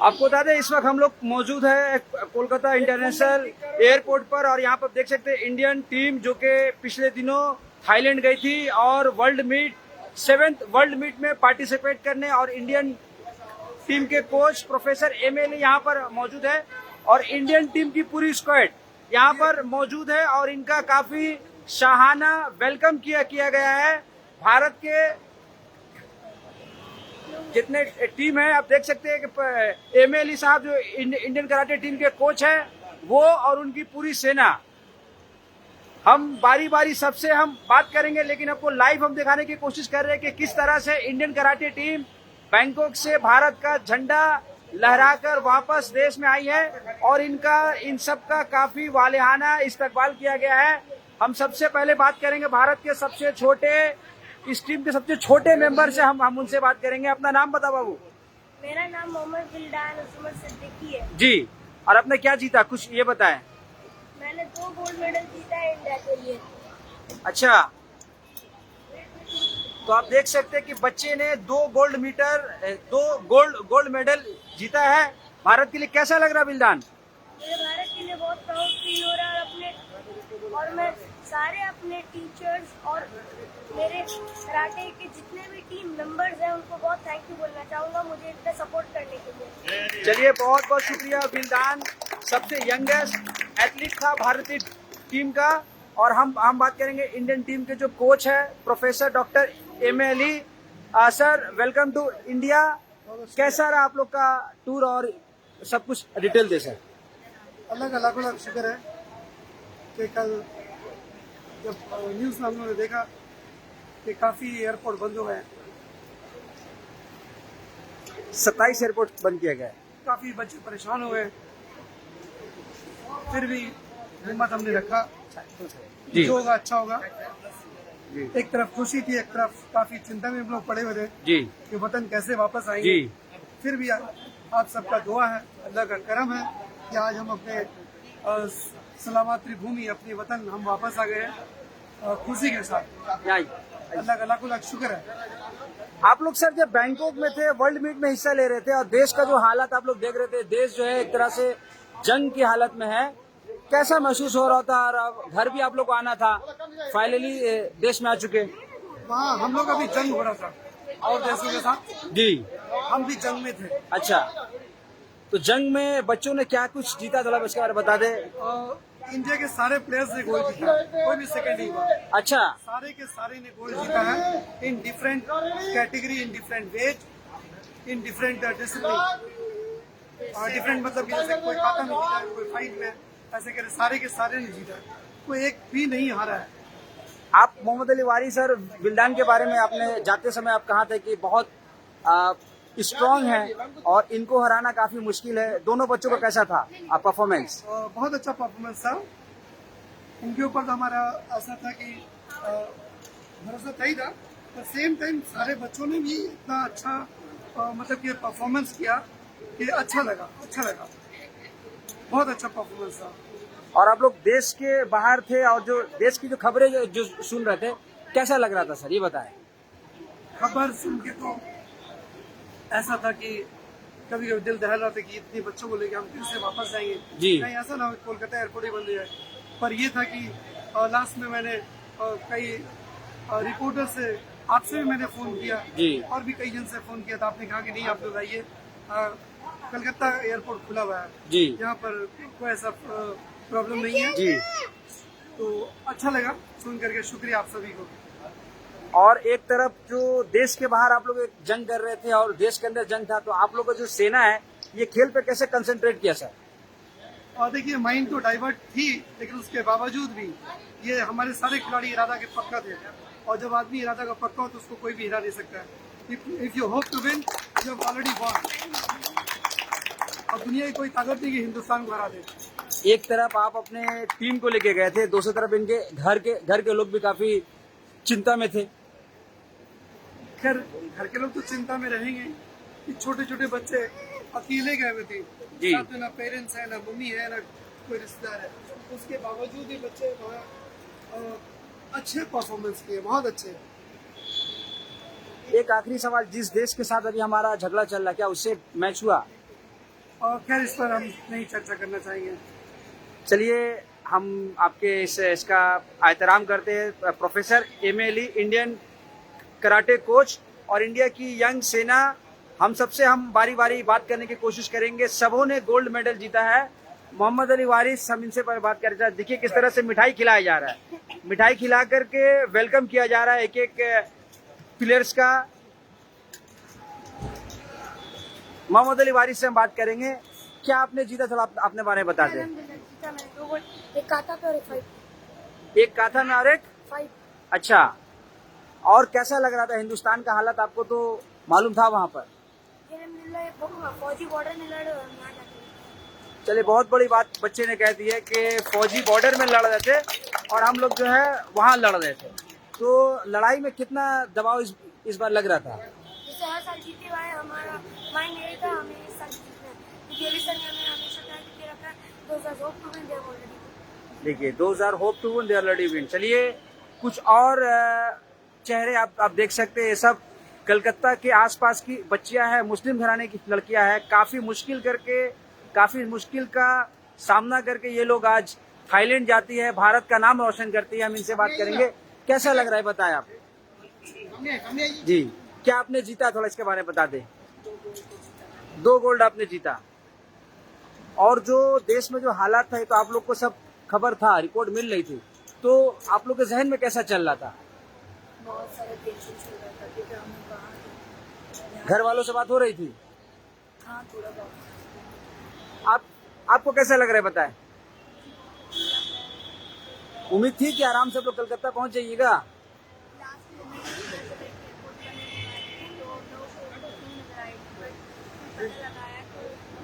आपको बता दें इस वक्त हम लोग मौजूद है कोलकाता इंटरनेशनल एयरपोर्ट पर और यहाँ पर देख सकते हैं इंडियन टीम जो कि पिछले दिनों थाईलैंड गई थी और सेवेंथ वर्ल्ड मीट में पार्टिसिपेट करने और इंडियन टीम के कोच प्रोफेसर एमएलए यहाँ पर मौजूद है और इंडियन टीम की पूरी स्क्वाड यहाँ पर मौजूद है और इनका काफी शाहाना वेलकम किया गया है। भारत के जितने टीम है आप देख सकते हैं कि एमएलए साहब जो इंडियन कराटे टीम के कोच है वो और उनकी पूरी सेना। हम बारी बारी सबसे हम बात करेंगे लेकिन आपको लाइव हम दिखाने की कोशिश कर रहे हैं कि किस तरह से इंडियन कराटे टीम बैंकॉक से भारत का झंडा लहराकर वापस देश में आई है और इन सब का काफी वालिहाना इस्तकबाल किया गया है। हम सबसे पहले बात करेंगे भारत के सबसे छोटे इस टीम के सबसे छोटे मेंबर से हम उनसे बात करेंगे। अपना नाम बताओ बाबू। मेरा नाम मोहम्मद बिल्डान उस्मान सिद्दीकी है जी। और आपने क्या जीता कुछ ये बताएं। मैंने 2 गोल्ड मेडल जीता है इंडिया के लिए। अच्छा, तो आप देख सकते हैं कि बच्चे ने 2 गोल्ड मेडल जीता है भारत के लिए। कैसा लग रहा बिल्डान? मुझे भारत के लिए बहुत प्राउड फील हो रहा है और मैं सारे अपने टीचर्स और मेरे कराटे के जितने भी टीम मेंबर्स हैं उनको बहुत थैंक यू बोलना चाहूँगा मुझे इतना सपोर्ट करने के लिए। चलिए बहुत बहुत शुक्रिया। बिल्डान सबसे यंगेस्ट एथलीट था भारतीय टीम का और हम बात करेंगे इंडियन टीम के जो कोच है professor doctor MLA sir. Welcome to India. कैसा रहा आप लोग का टूर और सब कुछ डिटेल दे सर। अलग शुक्र है कि कल जब न्यूज़ में हम लोगों ने देखा कि काफ़ी एयरपोर्ट बंद हो गए, 27 एयरपोर्ट बंद किया गया है। काफ़ी बच्चे परेशान हो गए, फिर भी हिम्मत हमने रखा। जी। जो होगा अच्छा होगा। जी। एक तरफ खुशी थी, एक तरफ काफ़ी चिंता में हम लोग पड़े हुए थे जी कि वतन कैसे वापस आएंगे। जी। फिर भी आप सबका दुआ है, अल्लाह का करम है कि आज हम अपने सलामत भूमि अपने वतन हम वापस आ गए हैं खुशी के साथ। अल्लाह का लाख शुक्र है। आप लोग सर जब बैंकॉक में थे वर्ल्ड मीट में हिस्सा ले रहे थे और देश का जो हालत आप लोग देख रहे थे, देश जो है एक तरह से जंग की हालत में है, कैसा महसूस हो रहा था? और अब घर भी आप लोग को आना था, फाइनली देश में आ चुके। वहाँ हम लोग अभी जंग हो रहा था और देशों के साथ। जी। हम भी जंग में थे। अच्छा, तो जंग में बच्चों ने क्या कुछ जीता थोड़ा इसके बारे में बता दे। इंडिया के सारे प्लेयर्स ने गोल्ड जीता, कोई भी सेकंड नहीं हुआ। अच्छा, सारे के सारे ने गोल्ड जीता है in different category, in different weight, in different discipline. Different मतलब जैसे कोई खाता में जीता है, कोई फाइट में, ऐसे करे सारे के सारे ने जीता, कोई एक भी नहीं हारा है। आप मोहम्मद अली वारी सर बिल्डान के बारे में आपने जाते समय आप कहा थे कि बहुत स्ट्रॉन्ग है और इनको हराना काफी मुश्किल है। दोनों बच्चों का कैसा था परफॉर्मेंस? बहुत अच्छा परफॉर्मेंस था। उनके ऊपर तो हमारा ऐसा था कि भरोसा था ही था, पर सेम टाइम सारे बच्चों ने भी इतना अच्छा मतलब कि परफॉर्मेंस किया कि अच्छा लगा। बहुत अच्छा परफॉर्मेंस था। और आप लोग देश के बाहर थे और जो देश की जो खबरें जो सुन रहे थे, कैसा लग रहा था सर ये बताएं। खबर सुन के तो ऐसा था कि कभी कभी दिल दहल रहा था कि इतने बच्चों को लेकर हम फिर से वापस जाएंगे। जी। कहीं ऐसा ना हो कोलकाता एयरपोर्ट ही बंद हो जाए। पर ये था कि लास्ट में मैंने कई रिपोर्टर से, आपसे भी मैंने फ़ोन किया जी। और भी कई जन से फ़ोन किया था। आपने कहा कि नहीं आप लोग आइए, कलकत्ता एयरपोर्ट खुला हुआ है जी। यहाँ पर कोई ऐसा प्रॉब्लम नहीं है जी। तो अच्छा लगा सुन करके। शुक्रिया आप सभी को। और एक तरफ जो देश के बाहर आप लोग एक जंग कर रहे थे और देश के अंदर जंग था, तो आप लोग का जो सेना है ये खेल पे कैसे कंसंट्रेट किया सर? और देखिए माइंड तो डाइवर्ट थी, लेकिन उसके बावजूद भी ये हमारे सारे खिलाड़ी इरादा के पक्का थे और जब आदमी इरादा का पक्का हो तो उसको कोई भी हिरा नहीं सकता है। If you hope to win you have already won. और दुनिया की कोई ताकत नहीं कि हिंदुस्तान को हरा दे। एक तरफ आप अपने टीम को लेके गए थे, दूसरी तरफ इनके घर के लोग भी काफी चिंता में थे। खैर घर के लोग तो चिंता में रहेंगे कि छोटे छोटे बच्चे अकेले गए हुए थे, साथ में ना पेरेंट्स है, ना मम्मी है, ना कोई रिश्तेदार है। उसके बावजूद ही बच्चे अच्छे परफॉर्मेंस किए, बहुत अच्छे। एक आखिरी सवाल, जिस देश के साथ अभी हमारा झगड़ा चल रहा है क्या उससे मैच हुआ? और खैर इस पर हम नहीं चर्चा करना चाहेंगे। चलिए हम आपके इसका एहतराम करते हैं। प्रोफेसर एमए ली, इंडियन कराटे कोच और इंडिया की यंग सेना, हम सबसे हम बारी बारी बात करने की कोशिश करेंगे। सबों ने गोल्ड मेडल जीता है। मोहम्मद अली वारिस, हम इनसे बात कर रहे हैं। देखिए किस तरह से मिठाई खिलाया जा रहा है, मिठाई खिला करके वेलकम किया जा रहा है एक एक प्लेयर्स का। मोहम्मद अली वारिस से हम बात करेंगे। क्या आपने जीता, थोड़ा अपने बारे में बता दें। जीता मैंने 2 गोल्ड, एक काथा पे और एक फाइट। एक काथा में और एक फाइट। अच्छा, और कैसा लग रहा था हिंदुस्तान का हालत, आपको तो मालूम था वहाँ पर? फौजी बॉर्डर में लड़ चलिए बहुत बड़ी बात बच्चे ने कह दी है कि फौजी बॉर्डर में लड़ रहे थे और हम लोग जो है वहाँ लड़ रहे थे। तो लड़ाई में कितना दबाव इस बार लग रहा था? जैसे हर साल जीते हुए हमारा माइंड यही था हमें इस साल जीतना है, क्योंकि अभी सर ने हमें हमेशा टारगेट दे रखा है 2000 hope to win there already. देखिए 2000 hope to win, they already win. चलिए कुछ और चेहरे आप देख सकते हैं। ये सब कलकत्ता के आसपास की बच्चियां हैं, मुस्लिम घराने की लड़कियां हैं। काफी मुश्किल का सामना करके ये लोग आज थाईलैंड जाती है, भारत का नाम रोशन करती है। हम इनसे बात करेंगे। कैसा लग रहा है बताएं आप जी, क्या आपने जीता, थोड़ा इसके बारे में बता दें। 2 गोल्ड आपने जीता। और जो देश में जो हालात था, ये तो आप लोग को सब खबर था, रिपोर्ट मिल रही थी, तो आप लोग के जहन में कैसा चल रहा था? बहुत सारा टेंशन चल रहा था क्योंकि हम बाहर घर वालों से बात हो रही थी? हाँ थोड़ा बहुत। आपको कैसा लग रहा है बताएं। उम्मीद थी कि आराम से आप लोग कलकत्ता पहुंच जाइएगा?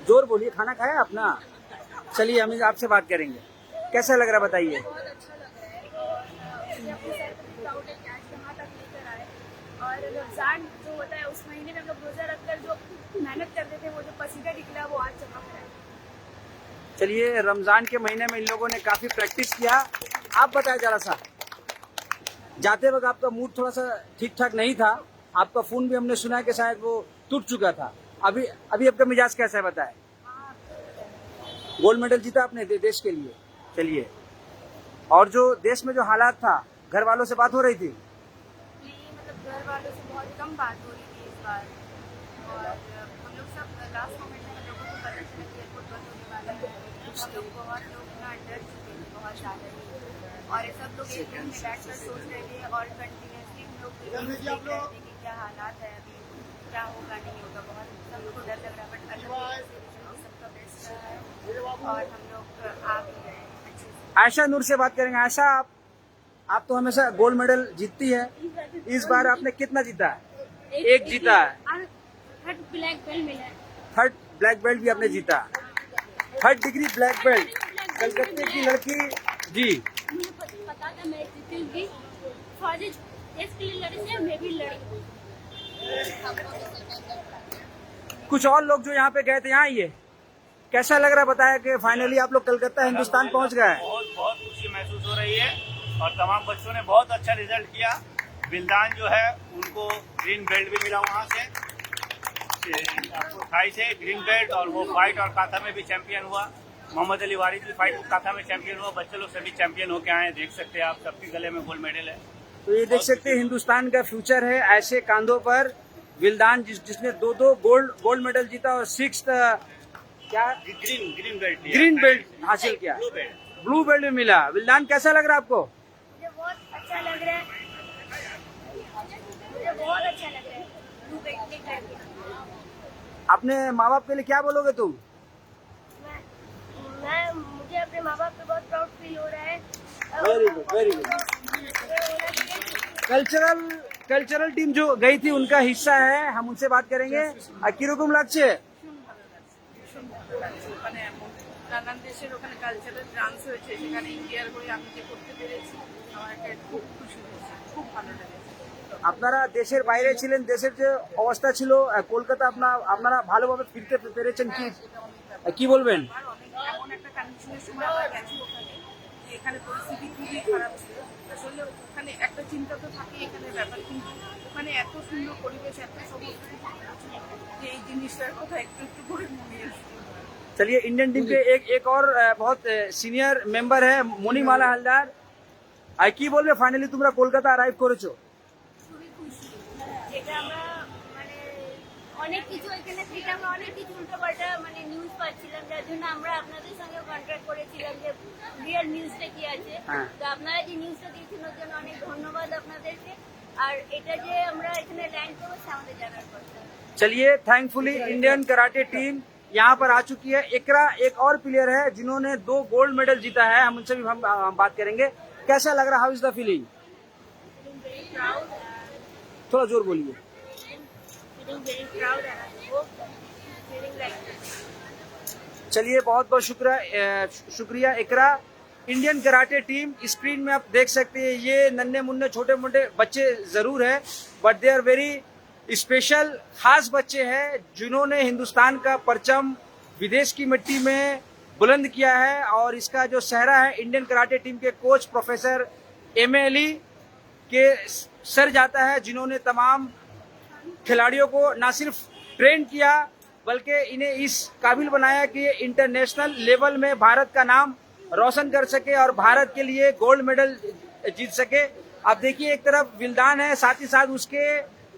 जोर बोलिए, खाना खाया अपना? चलिए हम आपसे बात करेंगे। कैसा लग रहा है बताइए। बहुत अच्छा लग रहा है, मुझे अपने सर पर प्राउड है कि आज यहाँ तक लेकर आए। और रमजान जो होता है उस महीने में हम लोग रोजा रखकर जो मेहनत करते थे, वो जो पसीना निकला वो आज चमक रहा है। चलिए रमजान के महीने में इन लोगों ने काफी प्रैक्टिस किया। आप बताएं जरा सा, जाते वक्त आपका मूड थोड़ा सा ठीक ठाक नहीं था, आपका फोन भी हमने सुना है कि शायद वो टूट चुका था। अभी आपका मिजाज कैसा है बताएं। गोल्ड मेडल जीता आपने देश के लिए। चलिए, और जो देश में जो हालात था, घर वालों से बात हो रही थी? नहीं, मतलब घर वालों से बहुत कम बात हो रही थी इस बार। और हम लोग सब लास्ट मोमेंट में लोगों को पता चला कि एयरपोर्ट बंद होने वाला है। हम लोग बहुत लोग ना डर चुके थे बहुत ज़्यादा ही, और ये सब लोग एक रूम में बैठ कर सोच रहे थे और कंटिन्यूसली हम लोग देख रहे थे कि क्या हालात है, अभी क्या होगा नहीं होगा। बहुत सब लोग को डर लग रहा है, बट अल्लाह सबका बेस्ट रहा है और हम लोग आ भी गए अच्छे से। आयशा नूर से बात करेंगे। आयशा, आप तो हमेशा गोल्ड मेडल जीतती है, इस बार आपने कितना जीता है? एक जीता है। थर्ड ब्लैक बेल्ट मिला है। थर्ड ब्लैक बेल्ट भी आपने जीता। 3rd डिग्री ब्लैक बेल्ट, कलकत्ते की लड़की जी। मुझे पता था मैं जीतूंगी, फौजी देश के लिए लड़ी थी, मैं भी लड़ी। कुछ और लोग जो यहाँ पे गए थे, यहाँ आइए, कैसा लग रहा है बताया कि फाइनली आप लोग कलकत्ता हिंदुस्तान पहुँच गए? बहुत खुशी महसूस हो रही है और तमाम बच्चों ने बहुत अच्छा रिजल्ट किया। बिल्दान जो है उनको ग्रीन बेल्ट भी मिला वहाँ से, थाई से ग्रीन बेल्ट, और वो फाइट और काथा में भी चैंपियन हुआ। मोहम्मद अली वारिस भी फाइट काथा में चैंपियन हुआ। बच्चे लोग सभी चैंपियन होके आए हैं, देख सकते हैं आप, सबके गले में गोल्ड मेडल है। तो ये देख सकते हैं हिंदुस्तान का फ्यूचर है ऐसे कांधों पर। विल्दान जिसने 2 गोल्ड मेडल जीता और 6th क्या ग्रीन बेल्ट हासिल किया, ब्लू बेल्ट भी मिला। विल्दान कैसा लग रहा है आपको? मुझे बहुत अच्छा लग रहा है, मुझे बहुत अच्छा लग रहा है ब्लू बेल्ट लेकर। अपने माँ बाप के लिए क्या बोलोगे तुम? मुझे अपने माँ बाप पे बहुत प्राउड फील हो रहा है। Very good, very good. Cultural team जो गई थी उनका हिस्सा है, हम उनसे बात करेंगे। কিরকম লাগছে? ওখানে নানান দেশের ওখানে কালচারাল ডান্স হয়েছে, সেখানে ইন্ডিয়ার হয়ে আমি যে করতে পেরেছি আমার একটা খুব খুশি হয়েছে, খুব ভালো লেগেছে। আপনারা দেশের বাইরে ছিলেন, দেশের যে অবস্থা ছিল কলকাতা আপনারা ভালোভাবে ফিরতে পেরেছেন, কি বলবেন? এমন একটা কন্ডিশনের সময় আমরা গেছি ওখানে যে এখানে পরিস্থিতি খুবই খারাপ ছিল। আসলে ওখানে একটা চিন্তা তো থাকে এখানে ব্যাপার, কিন্তু ওখানে এত সুন্দর পরিবেশ, এত সমস্ত কিছু যে এই জিনিসটার কথা একটু একটু করে মনে আসছে। चलिए, इंडियन टीम के एक और बहुत সিনিয়র মেম্বার है মণিমালা হালদার। আর কি বলবে ফাইনালি তোমরা কলকাতা অ্যারাইভ করেছো? খুবই খুশি, যেটা আমরা মানে অনেক কিছু এখানে থেকে আমরা অনেক কিছু উল্টোপাল্টা মানে নিউজ পাচ্ছিলাম, যার জন্য আমরা আপনাদের সঙ্গে কন্ট্যাক্ট করেছিলাম যে রিয়েল নিউজটা কি আছে। হ্যাঁ। তো আপনারা যে নিউজটা দিয়েছেন ওর জন্য অনেক ধন্যবাদ আপনাদেরকে। আর এটা যে আমরা এখানে ল্যান্ড করবো সে আমাদের জানার কথা। चलिए, थैंकफुली इंडियन कराटे टीम यहाँ पर आ चुकी है। इकरा एक और प्लेयर है जिन्होंने 2 गोल्ड मेडल जीता है, हम उनसे भी हम बात करेंगे। कैसा लग रहा, how is the feeling? very proud, थोड़ा जोर बोलिए। feeling very proud and I hope feeling like this. चलिए, बहुत बहुत शुक्रिया इकरा। इंडियन कराटे टीम स्क्रीन में आप देख सकते हैं, ये नन्हे मुन्ने छोटे मोटे बच्चे जरूर है, but they are very special, खास बच्चे हैं जिन्होंने हिंदुस्तान का परचम विदेश की मिट्टी में बुलंद किया है। और इसका जो सहरा है इंडियन कराटे टीम के कोच प्रोफेसर एमए अली के सर जाता है, जिन्होंने तमाम खिलाड़ियों को न सिर्फ ट्रेन किया बल्कि इन्हें इस काबिल बनाया कि ये इंटरनेशनल लेवल में भारत का नाम रोशन कर सके और भारत के लिए गोल्ड मेडल जीत सके। आप देखिए, एक तरफ विल्दान है, साथ ही साथ उसके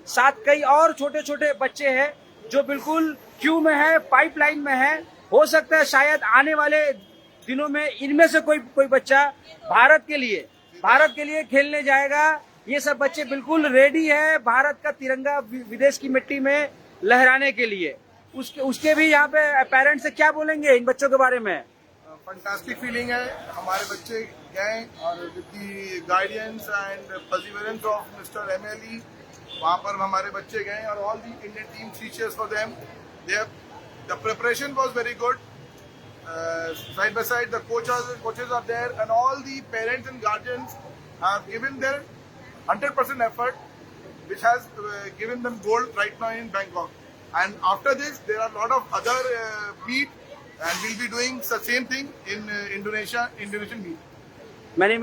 साथ कई और छोटे छोटे बच्चे हैं जो बिल्कुल क्यू में है, पाइपलाइन में है। हो सकता है शायद आने वाले दिनों में इनमें से कोई बच्चा भारत के लिए खेलने जाएगा। ये सब बच्चे बिल्कुल रेडी है भारत का तिरंगा विदेश की मिट्टी में लहराने के लिए। उसके भी यहाँ पे पेरेंट्स से क्या बोलेंगे इन बच्चों के बारे में? फंटास्टिक फीलिंग है, हमारे बच्चे गए और with the guidance and perseverance of mister MLE वहाँ पर हमारे बच्चे गए और all the Indian team teachers for them, the preparation was very good, side by side the coaches are there and all the parents and guardians have given their 100% effort which has given them gold right now in Bangkok. And after this there are a lot of other meet and we'll be doing the same thing in Indonesian meet. Many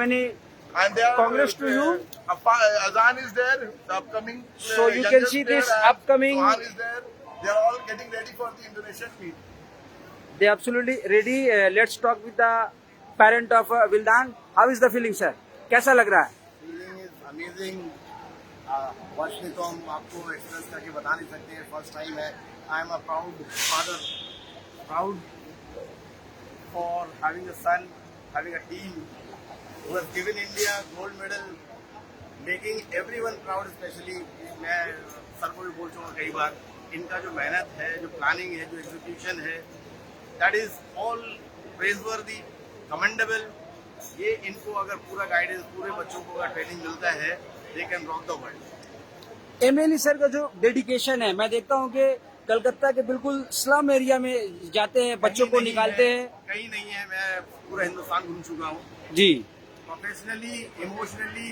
And they are, congrats to you. Azan is there, the upcoming. So you can see this upcoming. Azan is there. They are all getting ready for the Indonesian meet. They are absolutely ready. Let's talk with the parent of Vildan. How is the feeling, sir? कैसा लग रहा है? Feeling is amazing. वर्ष में तो हम आपको express करके बता नहीं सकते हैं, फर्स्ट टाइम है। I am a proud father, proud for having a son, having a team who has given India gold medal, making everyone proud, especially मैं सर को भी बोल चुका कई बार, इनका जो मेहनत है, जो प्लानिंग है, जो एग्जीक्यूशन है, that is all praiseworthy, commendable। ये इनको अगर पूरा गाइडेंस, पूरे बच्चों को अगर ट्रेनिंग मिलता है, they can rock the world। MLE sir का जो डेडिकेशन है, मैं देखता हूँ कि कलकत्ता के बिल्कुल स्लम एरिया में जाते हैं, बच्चों को निकालते हैं। कहीं नहीं है, मैं पूरा हिंदुस्तान घूम चुका हूँ। जी, प्रोफेशनली, इमोशनली,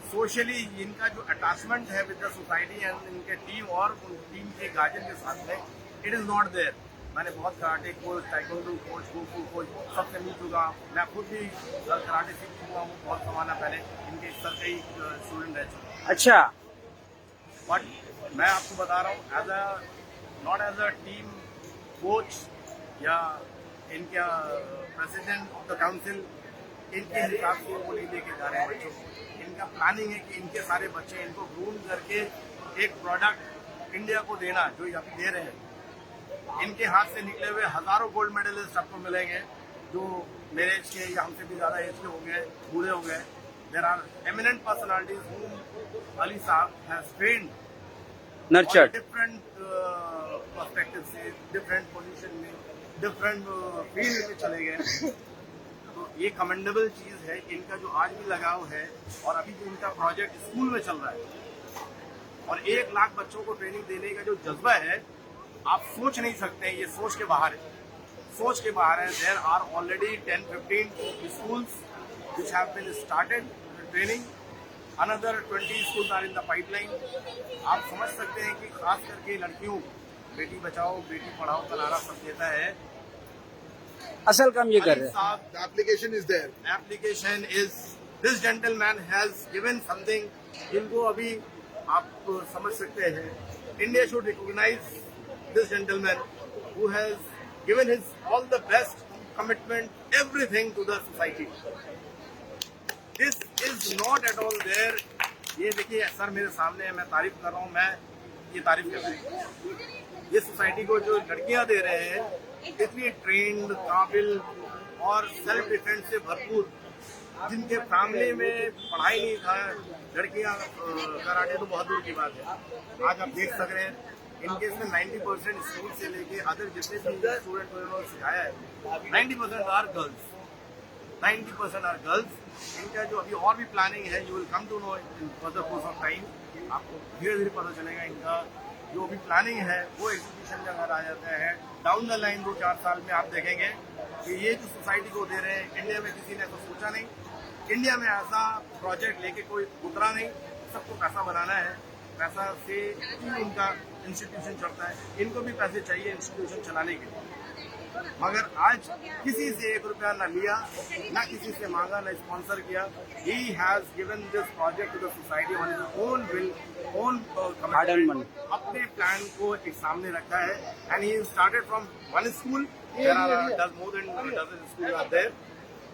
सोशली इनका जो अटैचमेंट है विद द सोसाइटी एंड इनके टीम और उन टीम के गार्जियन के साथ में, इट इज नॉट देयर। मैंने बहुत karate coach, taekwondo coach, kung fu coach सबसे मिल चुका हूँ। मैं खुद भी कराटे सीख चुका हूँ बहुत जमाना पहले, इनके सर कई स्टूडेंट रह चुके हैं। अच्छा, बट मैं आपको बता रहा हूँ, as a not as a team coach या इनका प्रेसिडेंट ऑफ द काउंसिल, इनके हिसाब से वो नहीं लेके जा रहे हैं बच्चों को। इनका प्लानिंग है कि इनके सारे बच्चे, इनको ग्रूम करके एक प्रोडक्ट इंडिया को देना, जो अभी दे रहे हैं। इनके हाथ से निकले हुए हजारों गोल्ड मेडलिस्ट आपको मिलेंगे, जो मेरे एज के या हमसे भी ज़्यादा एज के हो गए, बूढ़े हो गए। There are eminent personalities whom Ali Sahab has trained, nurtured. Different perspective से, डिफरेंट पोजीशन में, डिफरेंट फील्ड में चले गए। तो ये कमेंडेबल चीज़ है। इनका जो आज भी लगाव है और अभी जो इनका प्रोजेक्ट स्कूल में चल रहा है और 1 लाख बच्चों को ट्रेनिंग देने का जो जज्बा है, आप सोच नहीं सकते हैं। ये सोच के बाहर है, सोच के बाहर है। There are already 10-15 schools which have been started training, another 20 schools are in the pipeline। आप समझ सकते हैं कि खास करके लड़कियों, बेटी बचाओ बेटी पढ़ाओ का नारा सब देता है। असल काम ये कर रहे हैं। The application is there. Application is, this gentleman has given something. इनको अभी आप समझ सकते हैं, India should recognise this gentleman who has given his all the best commitment, everything to the society. This is not at all there. ये देखिए sir मेरे सामने है, मैं तारीफ कर रहा हूँ, मैं ये तारीफ कर रहा हूँ। ये सोसाइटी को जो लड़कियां दे रहे हैं, इतनी ट्रेंड, काबिल और सेल्फ डिफेंस से भरपूर, जिनके फैमिली में पढ़ाई नहीं था, लड़कियां कराटे तो बहुत दूर की बात है। आज आप देख सक रहे हैं इनके इसमें 90% स्कूल से लेके अदर जितने भी स्टूडेंट उन्होंने सिखाया है, 90% आर गर्ल्स, 90% आर गर्ल्स। इनका जो अभी और भी प्लानिंग है, you will come to know in further course of time, आपको धीरे धीरे पता चलेगा इनका जो भी प्लानिंग है वो एग्जीक्यूशन में अगर आ जाता है डाउन द लाइन 2-4 साल में, आप देखेंगे कि ये जो सोसाइटी को दे रहे हैं, इंडिया में किसी ने ऐसा सोचा नहीं, इंडिया में ऐसा प्रोजेक्ट लेके कोई उतरा नहीं। सबको पैसा बनाना है, पैसा से ही उनका इंस्टीट्यूशन चलता है, इनको भी पैसे चाहिए इंस्टीट्यूशन चलाने के लिए। मगर आज किसी से 1 रुपया ना लिया, ना किसी से मांगा, ना स्पॉन्सर किया। He has given this project to the society on his own will, own commitment, अपने प्लान को एक सामने रखा है। And he started from one school. There are more than a dozen schools are there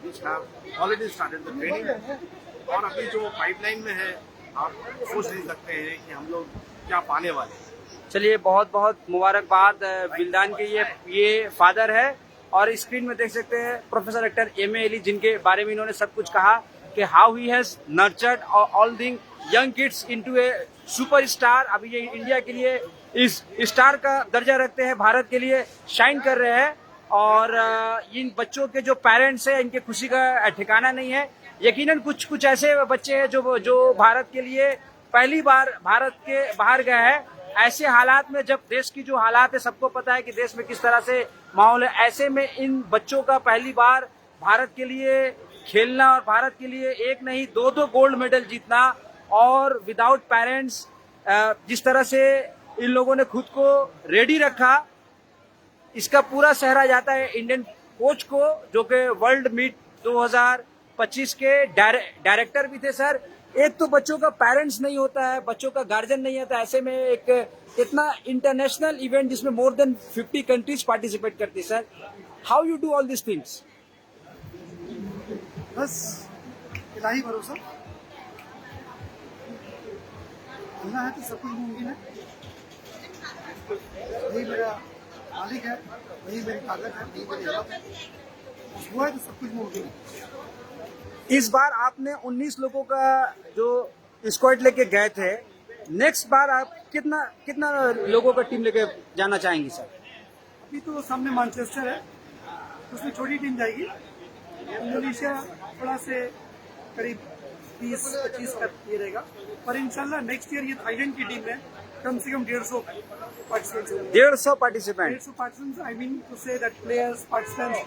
which have already started the training. और अभी जो pipeline में है, आप सोच नहीं सकते हैं कि हम लोग क्या पाने वाले हैं। चलिए बहुत बहुत मुबारकबाद विल्दान के ये फादर है। और स्क्रीन में देख सकते हैं professor doctor M A Ali, जिनके बारे में इन्होंने सब कुछ कहा कि how he has nurtured all the young kids into a super star. अभी ये इंडिया के लिए इस स्टार का दर्जा रखते हैं, भारत के लिए शाइन कर रहे हैं। और इन बच्चों के जो पेरेंट्स हैं, इनके खुशी का ठिकाना नहीं है। यकीनन कुछ ऐसे बच्चे हैं जो भारत के लिए पहली बार भारत के बाहर गए हैं। ऐसे हालात में, जब देश की जो हालात है, सबको पता है कि देश में किस तरह से माहौल है, ऐसे में इन बच्चों का पहली बार भारत के लिए खेलना और भारत के लिए एक नहीं 2 गोल्ड मेडल जीतना, और विदाउट पेरेंट्स जिस तरह से इन लोगों ने खुद को रेडी रखा, इसका पूरा सहरा जाता है इंडियन कोच को, जो कि वर्ल्ड मीट 2025 के डायरेक्टर भी थे। सर, एक तो बच्चों का पेरेंट्स नहीं होता है, बच्चों का गार्जियन नहीं होता, ऐसे में एक इतना इंटरनेशनल इवेंट जिसमें मोर देन 50 कंट्रीज पार्टिसिपेट करती है, sir, how you do all this things? बस इलाही भरोसा, अल्लाह है तो सब कुछ मुमकिन है। वही मेरा मालिक है, वही मेरी ताकत है, वही मेरी हिम्मत है, वो है तो सब कुछ मुमकिन है। इस बार आपने 19 लोगों का जो स्क्वाड लेके गए थे, नेक्स्ट बार आप कितना लोगों का टीम लेके जाना चाहेंगी सर? अभी तो सामने मैनचेस्टर है, उसमें छोटी टीम जाएगी। इंडोनेशिया थोड़ा से करीब 20-25 का ये रहेगा, पर इंशाल्लाह नेक्स्ट ईयर ये थाईलैंड की टीम है, कम से कम 150 participants. I mean to say that players, participants,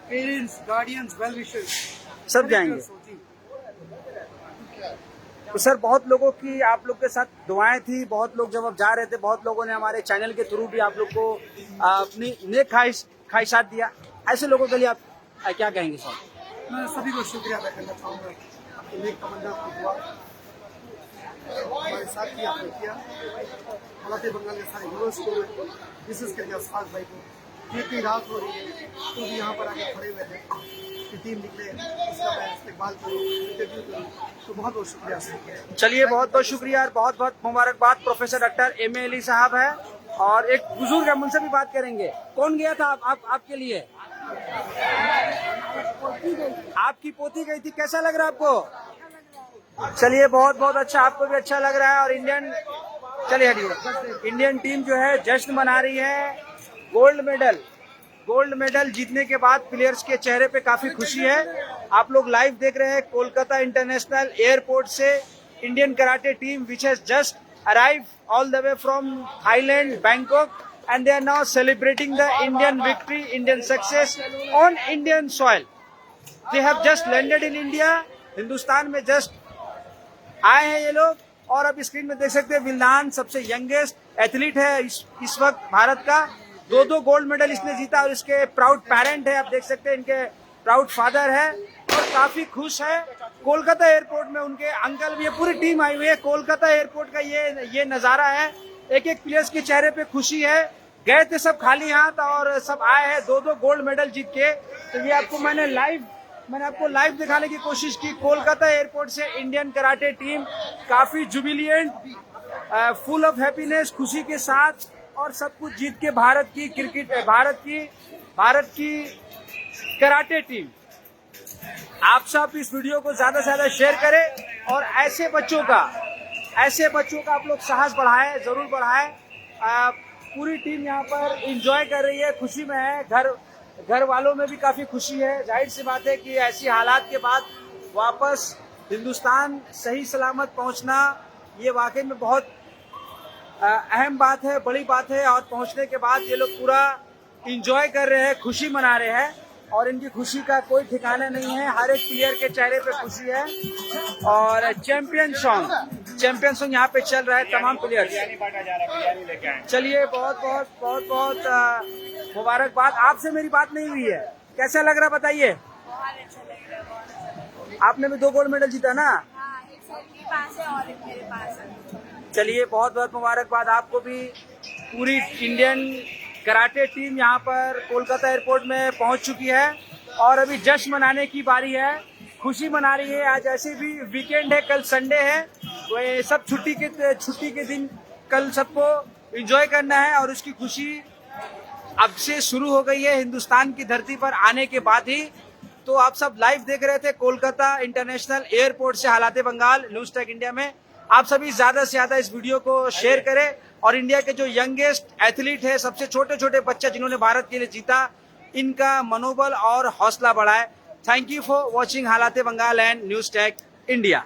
parents, guardians, well wishers सब जाएंगे। तो सर, बहुत लोगों की आप लोग के साथ दुआएं थी, बहुत लोग जब आप जा रहे थे, बहुत लोगों ने हमारे चैनल के थ्रू भी आप लोग को अपनी नेक ख्वाहिशात दिया। ऐसे लोगों के लिए आप क्या कहेंगे सर? मैं सभी को शुक्रिया अदा करना चाहूँगा, आपके नेक तमन्ना की दुआ हमारे साथ ही आपने किया। हालात बंगाल के सारे यूनिवर्स को, विशेष करके अफसास भाई को, जितनी रात हो रही है तो भी यहाँ पर आके खड़े हुए हैं कि टीम निकले, उसका मैं इस्तेमाल करूँ, इंटरव्यू करूँ, तो बहुत बहुत शुक्रिया। चलिए बहुत बहुत शुक्रिया और बहुत बहुत मुबारकबाद। Professor doctor M A Ali साहब है, और एक बुजुर्ग है, उनसे भी बात करेंगे। कौन गया था आपके लिए? आपकी पोती गई थी, कैसा लग रहा है आपको? चलिए बहुत बहुत अच्छा, आपको भी अच्छा लग रहा है। और इंडियन टीम जो है जश्न मना रही है गोल्ड मेडल जीतने के बाद। प्लेयर्स के चेहरे पे काफी खुशी है। आप लोग लाइव देख रहे हैं कोलकाता इंटरनेशनल एयरपोर्ट से Indian karate team which has just arrive all the way from Thailand, Bangkok, and they are now celebrating the Indian victory, Indian success on Indian soil. They have just landed in India, Hindustan में just आए हैं ये लोग। और अब screen में देख सकते हैं विल्दान सबसे यंगेस्ट एथलीट है इस वक्त भारत का। 2 गोल्ड मेडल इसने जीता, और इसके प्राउड पेरेंट है, आप देख सकते हैं इनके प्राउड फादर है, और काफी खुश है। कोलकाता एयरपोर्ट में उनके अंकल भी, पूरी टीम आई हुई है। कोलकाता एयरपोर्ट का ये नजारा है, एक प्लेयर्स के चेहरे पे खुशी है। गए थे सब खाली हाथ और सब आए हैं 2-2 गोल्ड मेडल जीत के। तो ये आपको मैंने आपको लाइव दिखाने की कोशिश की। कोलकाता एयरपोर्ट से इंडियन कराटे टीम काफी जुबिलियंट, फुल ऑफ हैप्पीनेस, खुशी के साथ और सब कुछ जीत के भारत की कराटे टीम। आप सब इस वीडियो को ज्यादा से ज्यादा शेयर करें और ऐसे बच्चों का आप लोग साहस बढ़ाएं, जरूर बढ़ाएं। पूरी टीम यहाँ पर एंजॉय कर रही है, खुशी में है, घर वालों में भी काफी खुशी है। जाहिर सी बात है कि ऐसी हालात के बाद वापस हिंदुस्तान सही सलामत पहुंचना ये वाकई में बहुत अहम बात है, बड़ी बात है। और पहुंचने के बाद ये लोग पूरा एंजॉय कर रहे हैं, खुशी मना रहे हैं और इनकी खुशी का कोई ठिकाना नहीं है। हर एक प्लेयर के चेहरे पे खुशी है और चैंपियन सॉन्ग यहाँ पे चल रहा है तमाम प्लेयर। चलिए बहुत मुबारकबाद। आपसे मेरी बात नहीं हुई है, कैसा लग रहा बताइए? बहुत अच्छा लग रहा है, बहुत अच्छा। आपने भी 2 गोल्ड मेडल जीता ना? हाँ, एक सर के पास है और एक मेरे पास है। चलिए बहुत मुबारकबाद आपको भी। पूरी इंडियन कराटे टीम यहाँ पर कोलकाता एयरपोर्ट में पहुंच चुकी है और अभी जश्न मनाने की बारी है, खुशी मना रही है। आज ऐसे भी वीकेंड है, कल संडे है, तो ये सब छुट्टी के दिन कल सबको एंजॉय करना है और उसकी खुशी अब से शुरू हो गई है हिंदुस्तान की धरती पर आने के बाद ही। तो आप सब लाइव देख रहे थे कोलकाता इंटरनेशनल एयरपोर्ट से हालात बंगाल न्यूज टेक इंडिया में। आप सभी ज्यादा से ज्यादा इस वीडियो को शेयर करें और इंडिया के जो यंगेस्ट एथलीट है, सबसे छोटे बच्चे जिन्होंने भारत के लिए जीता, इनका मनोबल और हौसला बढ़ाए। Thank you for watching Halaat Bengal and news tech India.